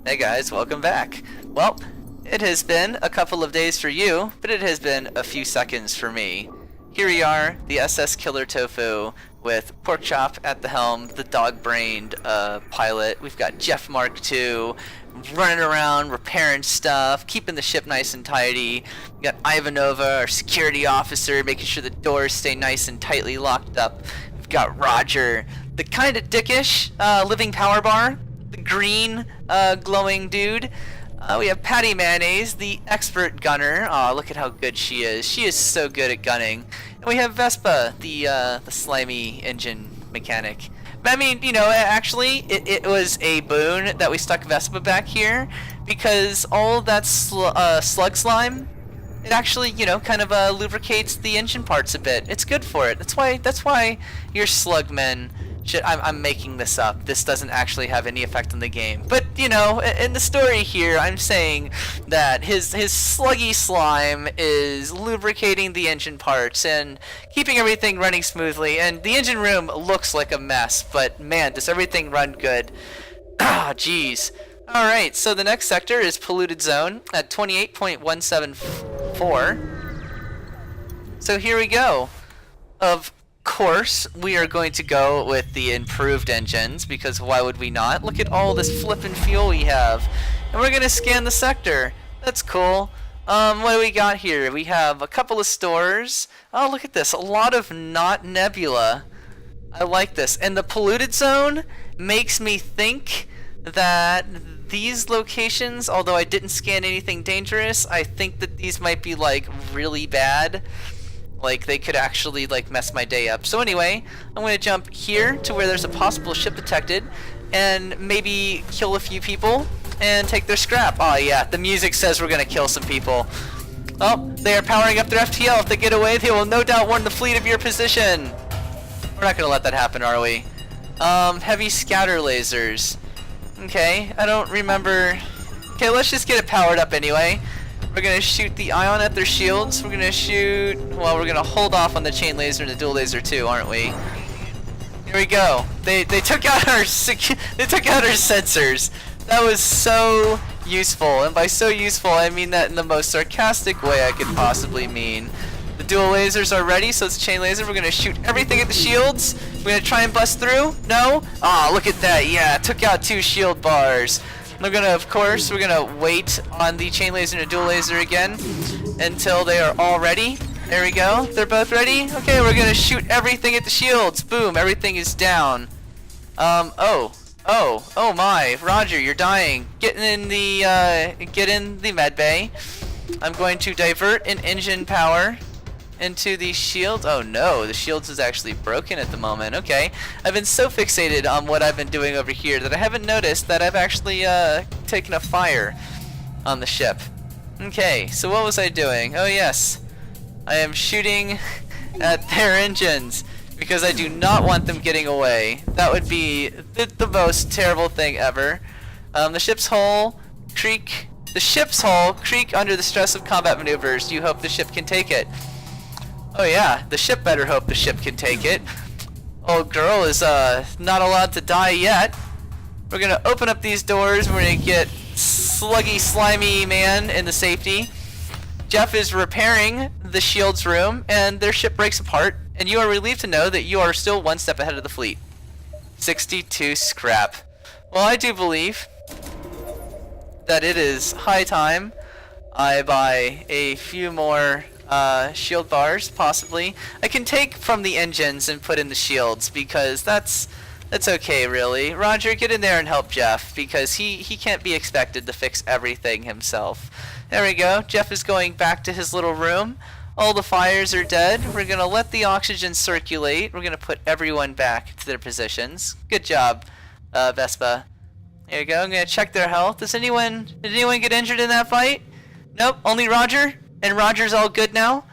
Hey guys, welcome back. Well, it has been a couple of days for you, but it has been a few seconds for me. Here we are, the SS Killer Tofu, with Porkchop at the helm, the dog-brained pilot. We've got Jeff Mark II running around, repairing stuff, keeping the ship nice and tidy. We got Ivanova, our security officer, making sure the doors stay nice and tightly locked up. We've got Roger, the kind of dickish living power bar, the green glowing dude. We have Patty Mayonnaise, the expert gunner. Aw, look at how good she is. She is so good at gunning. And we have Vespa, the slimy engine mechanic. But I mean, you know, actually, it was a boon that we stuck Vespa back here, because all that slug slime, it actually, you know, kind of lubricates the engine parts a bit. It's good for it. That's why your slug men should. I'm making this up. This doesn't actually have any effect on the game. But you know, in the story here, I'm saying that his sluggy slime is lubricating the engine parts and keeping everything running smoothly. And the engine room looks like a mess, but man, does everything run good. Ah, jeez. All right, so the next sector is polluted zone at 28.174. So here we go. Of course, we are going to go with the improved engines, because why would we not? Look at all this flippin' fuel we have. And we're going to scan the sector. That's cool. What do we got here? We have a couple of stores. Oh, look at this. A lot of not nebula. I like this. And the polluted zone makes me think that these locations, although I didn't scan anything dangerous, I think that these might be like really bad. Like they could actually like mess my day up. So anyway, I'm gonna jump here to where there's a possible ship detected and maybe kill a few people and take their scrap. Oh yeah, the music says we're gonna kill some people. Oh, they are powering up their FTL. If they get away, they will no doubt warn the fleet of your position. We're not gonna let that happen, are we? Heavy scatter lasers. Okay, I don't remember. Okay, let's just get it powered up anyway. We're gonna shoot the ion at their shields. We're gonna shoot. Well, we're gonna hold off on the chain laser and the dual laser too, aren't we? Here we go. They took out our they took out our sensors. That was so useful, and by so useful, I mean that in the most sarcastic way I could possibly mean. The dual lasers are ready, so it's chain laser. We're gonna shoot everything at the shields. We're gonna try and bust through. No? Ah, look at that. Yeah, took out 2 shield bars. We're gonna, of course, we're gonna wait on the chain laser and the dual laser again until they are all ready. There we go. They're both ready. Okay, we're gonna shoot everything at the shields. Boom, everything is down. Oh my, Roger, you're dying. Get in the med bay. I'm going to divert an engine power into the shield. Oh no, the shields is actually broken at the moment. Okay, I've been so fixated on what I've been doing over here that I haven't noticed that I've actually taken a fire on the ship. Okay, so what was I doing? Oh yes, I am shooting at their engines because I do not want them getting away. That would be the most terrible thing ever. The ship's hull creak under the stress of combat maneuvers. You hope the ship can take it. Oh yeah, the ship better hope the ship can take it. Old girl is not allowed to die yet. We're gonna open up these doors. We're gonna get sluggy, slimy man in the safety. Jeff is repairing the shields room, and their ship breaks apart. And you are relieved to know that you are still 1 step ahead of the fleet. 62 scrap. Well, I do believe that it is high time I buy a few more shield bars, possibly. I can take from the engines and put in the shields, because that's okay, really. Roger, get in there and help Jeff, because he can't be expected to fix everything himself. There we go. Jeff is going back to his little room. All the fires are dead. We're gonna let the oxygen circulate. We're gonna put everyone back to their positions. Good job, Vespa. There you go. I'm gonna check their health. Did anyone get injured in that fight? Nope, only Roger. And Roger's all good now.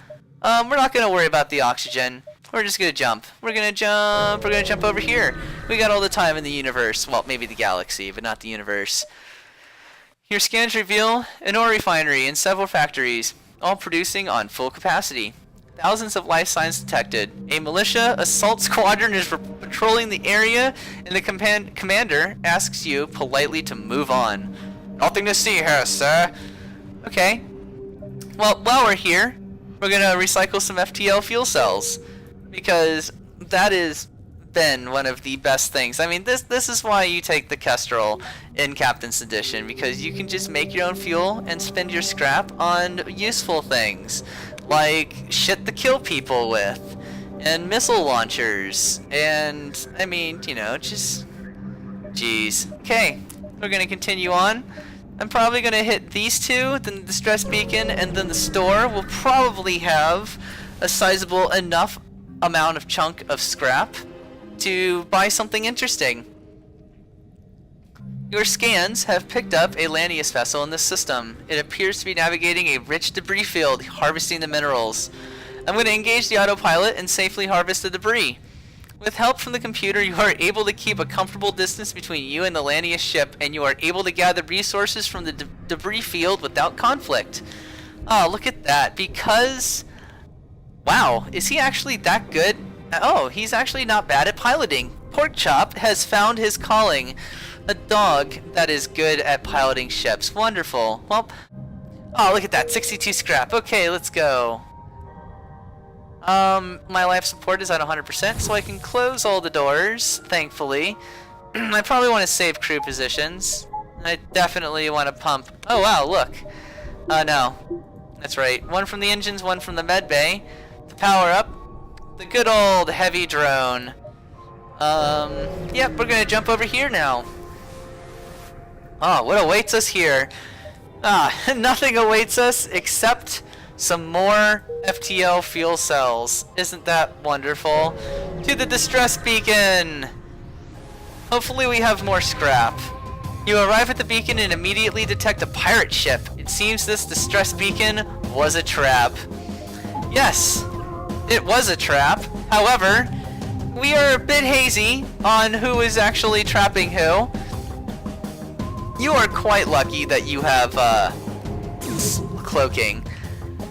We're not gonna worry about the oxygen. We're just gonna jump. We're gonna jump over here. We got all the time in the universe. Well, maybe the galaxy, but not the universe. Your scans reveal an ore refinery and several factories, all producing on full capacity. Thousands of life signs detected. A militia assault squadron is patrolling the area, and the commander asks you politely to move on. Nothing to see here, sir. Okay. Well, while we're here, we're gonna recycle some FTL fuel cells, because that has been one of the best things. I mean, this is why you take the Kestrel in Captain's Edition, because you can just make your own fuel and spend your scrap on useful things, like shit to kill people with, and missile launchers, and I mean, you know, just jeez. Okay, we're gonna continue on. I'm probably gonna hit these two, then the distress beacon, and then the store. Will probably have a sizable enough amount of chunk of scrap to buy something interesting. Your scans have picked up a Lanius vessel in this system. It appears to be navigating a rich debris field, harvesting the minerals. I'm going to engage the autopilot and safely harvest the debris. With help from the computer, you are able to keep a comfortable distance between you and the Lanius ship, and you are able to gather resources from the debris field without conflict. Oh, look at that. Because, wow, is he actually that good? Oh, he's actually not bad at piloting. Porkchop has found his calling. A dog that is good at piloting ships. Wonderful. Well, oh, look at that. 62 scrap. Okay, let's go. My life support is at 100%, so I can close all the doors, thankfully. I probably want to save crew positions. I definitely want to pump. Oh, wow, look. No. That's right. One from the engines, one from the med bay. To power up the good old heavy drone. Yep, we're gonna jump over here now. Oh, what awaits us here? Nothing awaits us except some more FTL fuel cells. Isn't that wonderful? To the distress beacon! Hopefully we have more scrap. You arrive at the beacon and immediately detect a pirate ship. It seems this distress beacon was a trap. Yes, it was a trap. However, we are a bit hazy on who is actually trapping who. You are quite lucky that you have cloaking.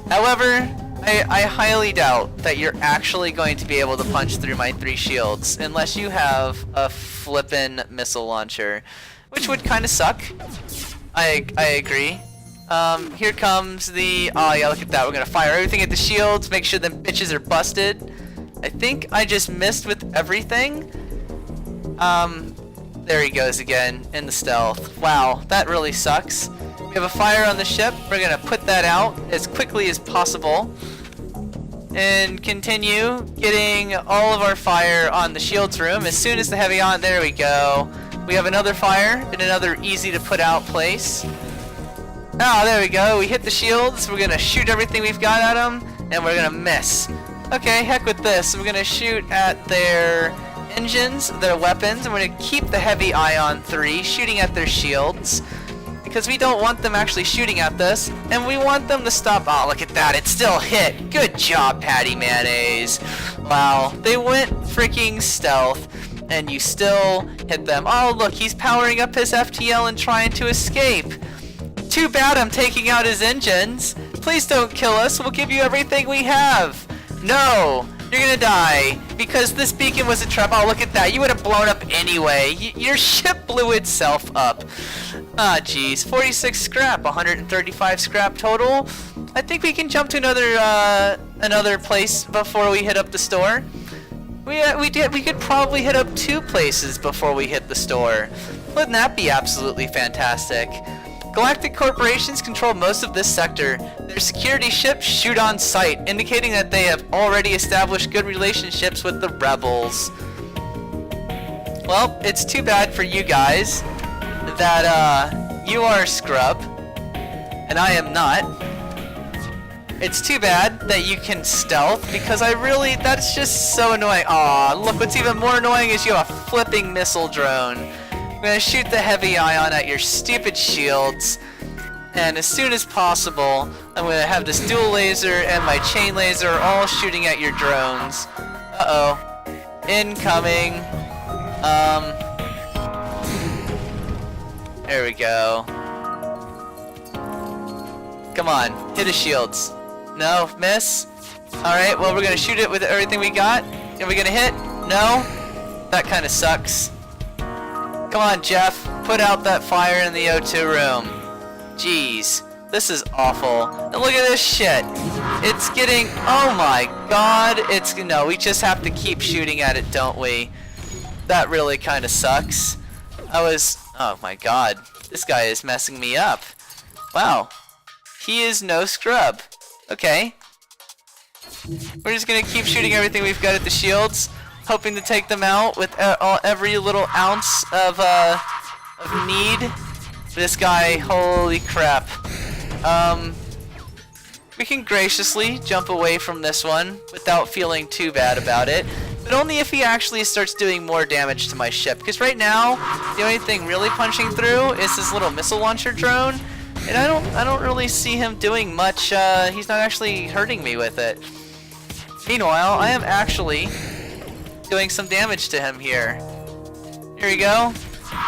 However, I highly doubt that you're actually going to be able to punch through my 3 shields unless you have a flippin' missile launcher, which would kind of suck. I agree. Here comes the... Oh yeah, look at that. We're gonna fire everything at the shields, make sure them bitches are busted. I think I just missed with everything. There he goes again, in the stealth. Wow, that really sucks. We have a fire on the ship. We're gonna put that out as quickly as possible. And continue getting all of our fire on the shields room. As soon as the heavy on, there we go. We have another fire in another easy to put out place. Oh, there we go. We hit the shields. We're gonna shoot everything we've got at them, and we're gonna miss. Okay, heck with this. We're gonna shoot at their engines, their weapons, and we're gonna keep the heavy ion 3 shooting at their shields, because we don't want them actually shooting at this, and we want them to stop. Oh, look at that. It still hit. Good job, Patty Mayonnaise. Wow, they went freaking stealth, and you still hit them. Oh, look, he's powering up his FTL and trying to escape. Too bad I'm taking out his engines. Please don't kill us. We'll give you everything we have. No, you're gonna die because this beacon was a trap. Oh, look at that. You would have blown up anyway. Your ship blew itself up. Ah, geez. 46 scrap, 135 scrap total. I think we can jump to another place before we hit up the store. We could probably hit up 2 places before we hit the store. Wouldn't that be absolutely fantastic? Galactic corporations control most of this sector. Their security ships shoot on sight, indicating that they have already established good relationships with the rebels. Well, it's too bad for you guys that you are scrub and I am not. It's too bad that you can stealth, because that's just so annoying. Aw, look, what's even more annoying is you have a flipping missile drone. I'm gonna shoot the heavy ion at your stupid shields, and as soon as possible, I'm gonna have this dual laser and my chain laser all shooting at your drones. Uh-oh. Incoming. There we go. Come on, hit his shields. No, miss? Alright, well, we're gonna shoot it with everything we got. Are we gonna hit? No? That kinda sucks. Come on, Jeff. Put out that fire in the O2 room. Jeez. This is awful. And look at this shit. It's getting... Oh my god. It's... No, we just have to keep shooting at it, don't we? That really kind of sucks. Oh my god. This guy is messing me up. Wow. He is no scrub. Okay. We're just gonna keep shooting everything we've got at the shields, hoping to take them out with every little ounce of need. This guy, holy crap. We can graciously jump away from this one without feeling too bad about it, but only if he actually starts doing more damage to my ship, because right now the only thing really punching through is this little missile launcher drone, and I don't really see him doing much. He's not actually hurting me with it. Meanwhile, I am actually doing some damage to him here. Here we go.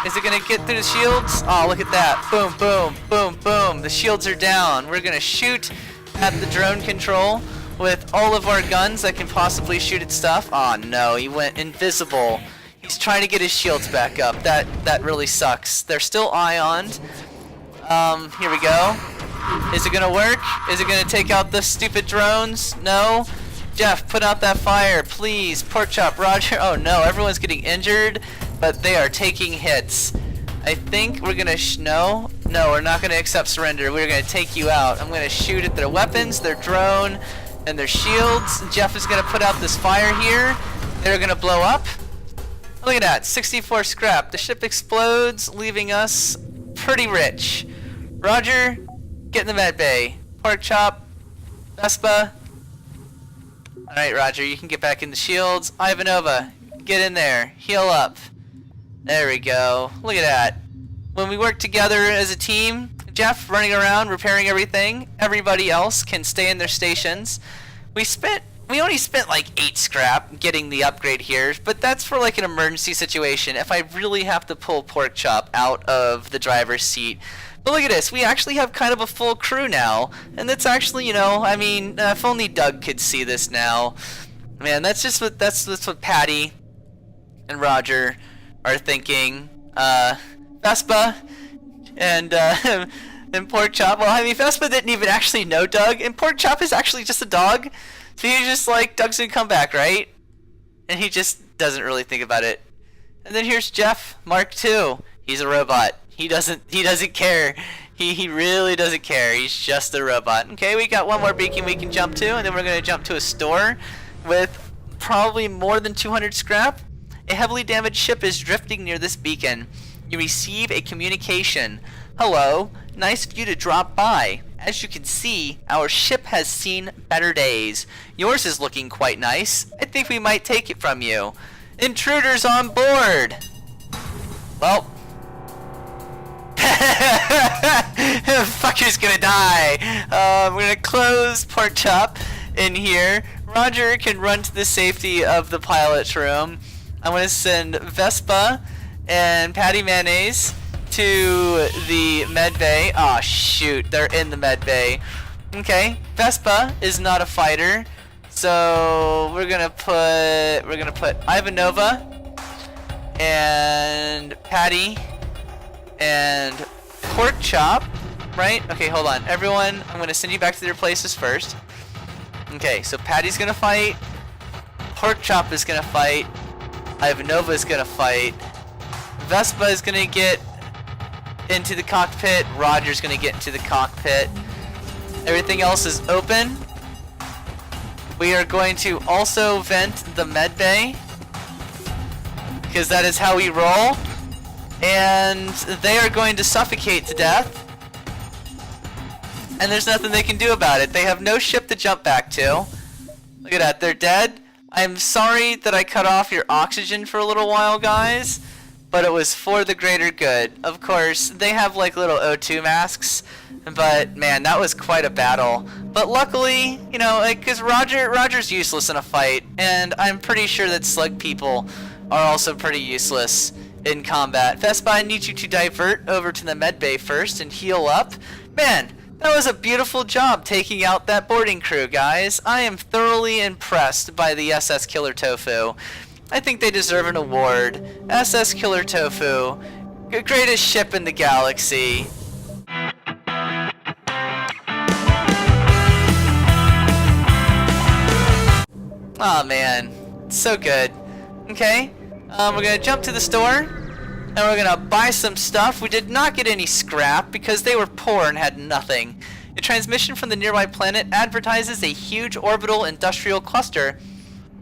Is it gonna get through the shields? Oh, look at that. Boom, boom, boom, boom. The shields are down. We're gonna shoot at the drone control with all of our guns that can possibly shoot at stuff. Oh no, he went invisible. He's trying to get his shields back up. That really sucks. They're still ioned. Here we go. Is it gonna work? Is it gonna take out the stupid drones? No. Jeff, put out that fire, please. Pork chop, Roger. Oh no, everyone's getting injured, but they are taking hits. I think we're gonna no, we're not gonna accept surrender. We're gonna take you out. I'm gonna shoot at their weapons, their drone, and their shields. Jeff is gonna put out this fire here. They're gonna blow up. Look at that, 64 scrap. The ship explodes, leaving us pretty rich. Roger, get in the med bay. Pork chop, Vespa. Alright, Roger, you can get back in the shields. Ivanova, get in there. Heal up. There we go. Look at that. When we work together as a team, Jeff running around repairing everything, everybody else can stay in their stations. We only spent like 8 scrap getting the upgrade here, but that's for like an emergency situation if I really have to pull Pork Chop out of the driver's seat. But look at this, we actually have kind of a full crew now, and that's actually, you know, I mean, if only Doug could see this now. Man, that's what Patty and Roger are thinking. Vespa and Pork Chop. Well, I mean, Vespa didn't even actually know Doug, and Pork Chop is actually just a dog. So he's just like, Doug's gonna come back, right? And he just doesn't really think about it. And then here's Jeff, Mark II. He's a robot. He doesn't care. He really doesn't care. He's just a robot. Okay, we got one more beacon we can jump to, and then we're gonna jump to a store with probably more than 200 scrap. A heavily damaged ship is drifting near this beacon. You receive a communication. Hello, nice of you to drop by. As you can see, our ship has seen better days. Yours is looking quite nice. I think we might take it from you. Intruders on board! Well. Fucker's gonna die. We're gonna close Pork Chop in here. Roger can run to the safety of the pilot's room. I'm gonna send Vespa and Patty Mayonnaise to the med bay. Aw, shoot, they're in the med bay. Okay, Vespa is not a fighter, so we're gonna put Ivanova and Patty and Pork Chop, right? Okay, hold on, everyone. I'm gonna send you back to their places first. Okay, so Patty's gonna fight. Pork Chop is gonna fight. Ivanova is gonna fight. Vespa is gonna get into the cockpit. Roger's gonna get into the cockpit. Everything else is open. We are going to also vent the med bay, because that is how we roll. And they are going to suffocate to death. And there's nothing they can do about it. They have no ship to jump back to. Look at that, they're dead. I'm sorry that I cut off your oxygen for a little while, guys, but it was for the greater good. Of course, they have like little O2 masks, but man, that was quite a battle. But luckily, you know, because Roger's useless in a fight, and I'm pretty sure that slug people are also pretty useless in combat. Vespa, I need you to divert over to the med bay first and heal up. Man, that was a beautiful job taking out that boarding crew, guys. I am thoroughly impressed by the SS Killer Tofu. I think they deserve an award. SS Killer Tofu, greatest ship in the galaxy. Aw, man. It's so good. Okay. We're gonna jump to the store, and we're gonna buy some stuff. We did not get any scrap because they were poor and had nothing. A transmission from the nearby planet advertises a huge orbital industrial cluster.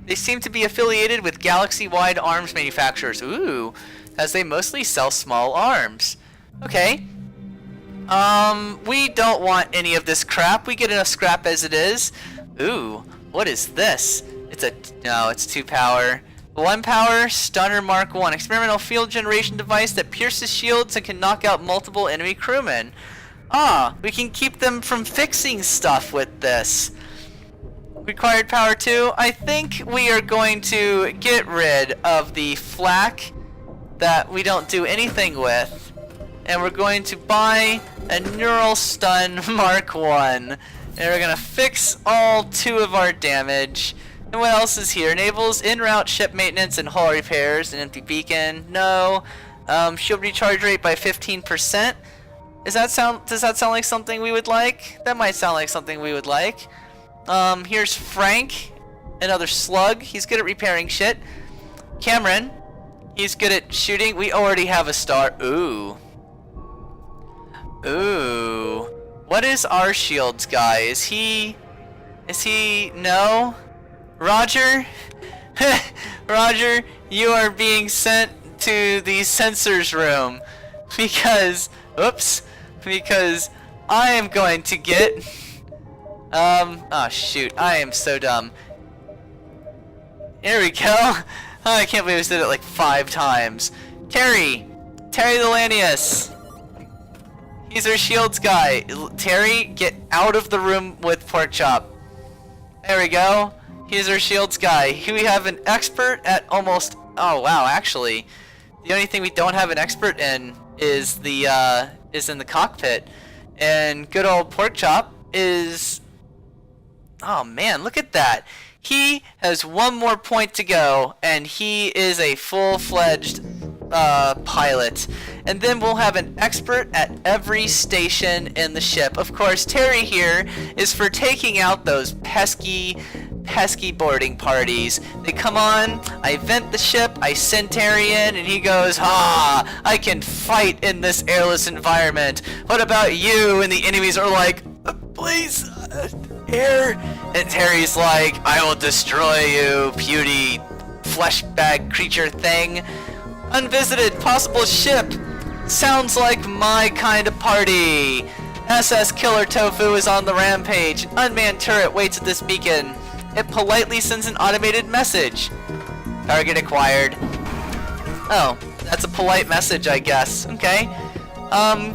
They seem to be affiliated with galaxy-wide arms manufacturers. Ooh, as they mostly sell small arms. Okay. We don't want any of this crap. We get enough scrap as it is. Ooh, what is this? No, it's 2 power. 1 power, Stunner Mark 1. Experimental field generation device that pierces shields and can knock out multiple enemy crewmen. Ah, we can keep them from fixing stuff with this. Required power 2. I think we are going to get rid of the flak that we don't do anything with. And we're going to buy a Neural Stun Mark 1. And we're going to fix all 2 of our damage. And what else is here? Enables in-route ship maintenance and hull repairs. An empty beacon. No. Shield recharge rate by 15%. Does that sound like something we would like? That might sound like something we would like. Here's Frank. Another slug. He's good at repairing shit. Cameron. He's good at shooting. We already have a star. Ooh. Ooh. What is our shields guy? Is he... No? Roger? Roger, you are being sent to the sensors room. Because... Oops. Because I am going to get... Oh shoot, I am so dumb. Here we go. Oh, I can't believe I said it like 5 times. Terry the Lanius. He's our shields guy. Terry, get out of the room with Porkchop. There we go. He's our shields guy. Here we have an expert at almost... Oh wow, actually, the only thing we don't have an expert in is in the cockpit. And good old Porkchop is... Oh man, look at that. He has 1 more point to go, and he is a full-fledged pilot. And then we'll have an expert at every station in the ship. Of course, Terry here is for taking out those pesky boarding parties. They come on, I vent the ship, I send Terry in, and he goes, "Ha! I can fight in this airless environment. What about you?" And the enemies are like, "Please, air." And Terry's like, "I will destroy you, puny flesh bag creature thing. Unvisited possible ship. Sounds like my kind of party. SS Killer Tofu is on the rampage. An unmanned turret waits at this beacon. It politely sends an automated message. Target acquired." Oh, that's a polite message, I guess. Okay.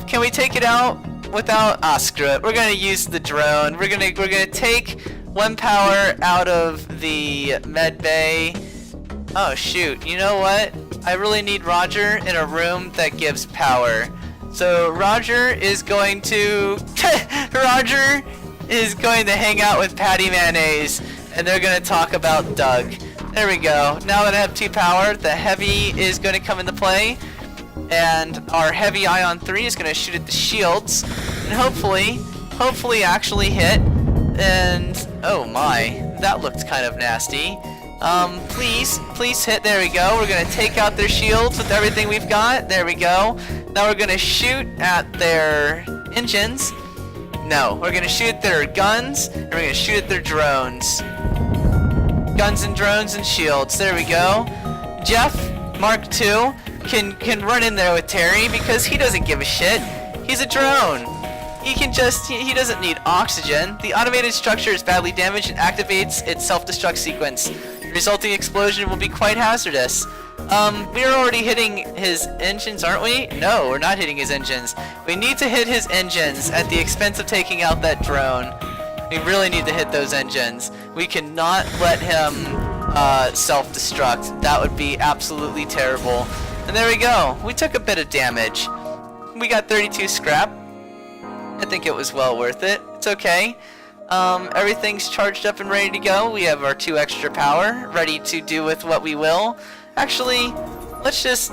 Can we take it out without... Ah, screw it. We're gonna use the drone. We're gonna take 1 power out of the med bay. Oh shoot, you know what? I really need Roger in a room that gives power. So Roger is going to... Roger is going to hang out with Patty Mayonnaise, and they're going to talk about Doug. There we go. Now that I have 2 power, the heavy is going to come into play, and our heavy ion 3 is going to shoot at the shields, and hopefully actually hit. And oh my, that looked kind of nasty. Please hit. There we go. We're gonna take out their shields with everything we've got. There we go. Now we're gonna shoot at their engines. No, we're gonna shoot at their guns, and we're gonna shoot at their drones. Guns and drones and shields. There we go. Jeff, Mark II, can run in there with Terry because he doesn't give a shit. He's a drone. He doesn't need oxygen. The automated structure is badly damaged and activates its self-destruct sequence. The resulting explosion will be quite hazardous. We're already hitting his engines, aren't we? No, we're not hitting his engines. We need to hit his engines at the expense of taking out that drone. We really need to hit those engines. We cannot let him self-destruct. That would be absolutely terrible. And there we go. We took a bit of damage. We got 32 scrap. I think it was well worth it. It's okay. Everything's charged up and ready to go. We have our 2 extra power, ready to do with what we will. Actually, let's just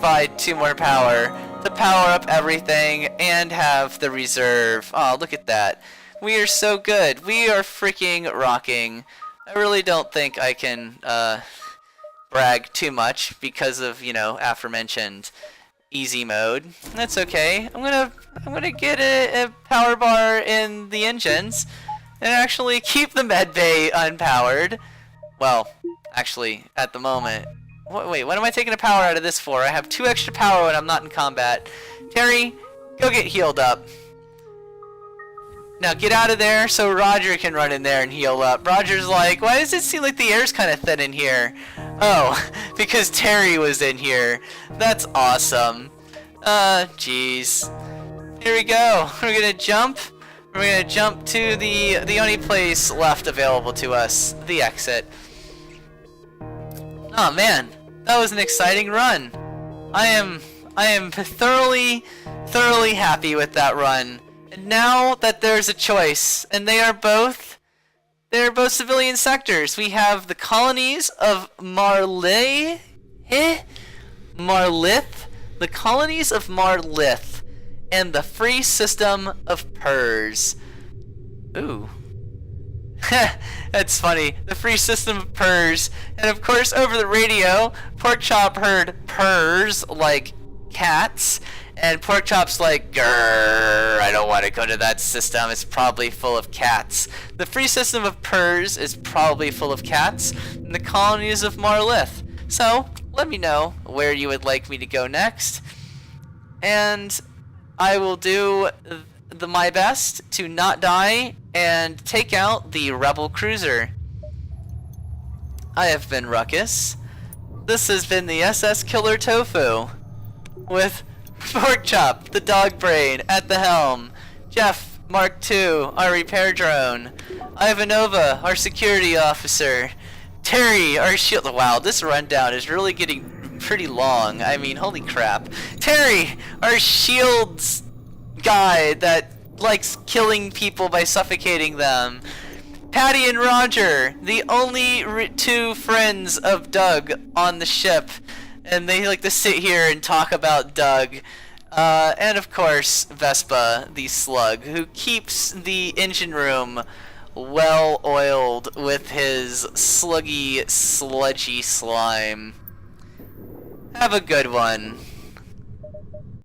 buy 2 more power to power up everything and have the reserve. Oh, look at that. We are so good. We are freaking rocking. I really don't think I can brag too much because of, you know, aforementioned easy mode. That's okay. I'm gonna get a power bar in the engines and actually keep the med bay unpowered. Well, actually, at the moment. Wait, what am I taking a power out of this for? I have 2 extra power when I'm not in combat. Terry, go get healed up. Now get out of there so Roger can run in there and heal up. Roger's like, why does it seem like the air's kind of thin in here? Oh, because Terry was in here. That's awesome. Jeez. Here we go. We're gonna jump. We're gonna jump to the only place left available to us, the exit. Oh man, that was an exciting run. I am thoroughly happy with that run. And now that there's a choice, and they're both civilian sectors. We have the colonies of Marlith, the colonies of Marlith, and the free system of Purs. Ooh. That's funny. The free system of Purs. And of course, over the radio, Porkchop heard purrs like cats. And Porkchop's like, grrr, I don't want to go to that system. It's probably full of cats. The free system of Purs is probably full of cats. And the colonies of Marlith. So, let me know where you would like me to go next. And I will do my best to not die and take out the rebel cruiser. I have been Ruckus. This has been the SS Killer Tofu with Porkchop, the dog brain, at the helm. Jeff, Mark II, our repair drone. Ivanova, our security officer. Terry, our shield. Wow, this rundown is really getting pretty long. I mean, holy crap. Terry, our shields guy that likes killing people by suffocating them. Patty and Roger, the only 2 friends of Doug on the ship. And they like to sit here and talk about Doug. And of course, Vespa, the slug, who keeps the engine room well oiled with his sludgy slime. Have a good one.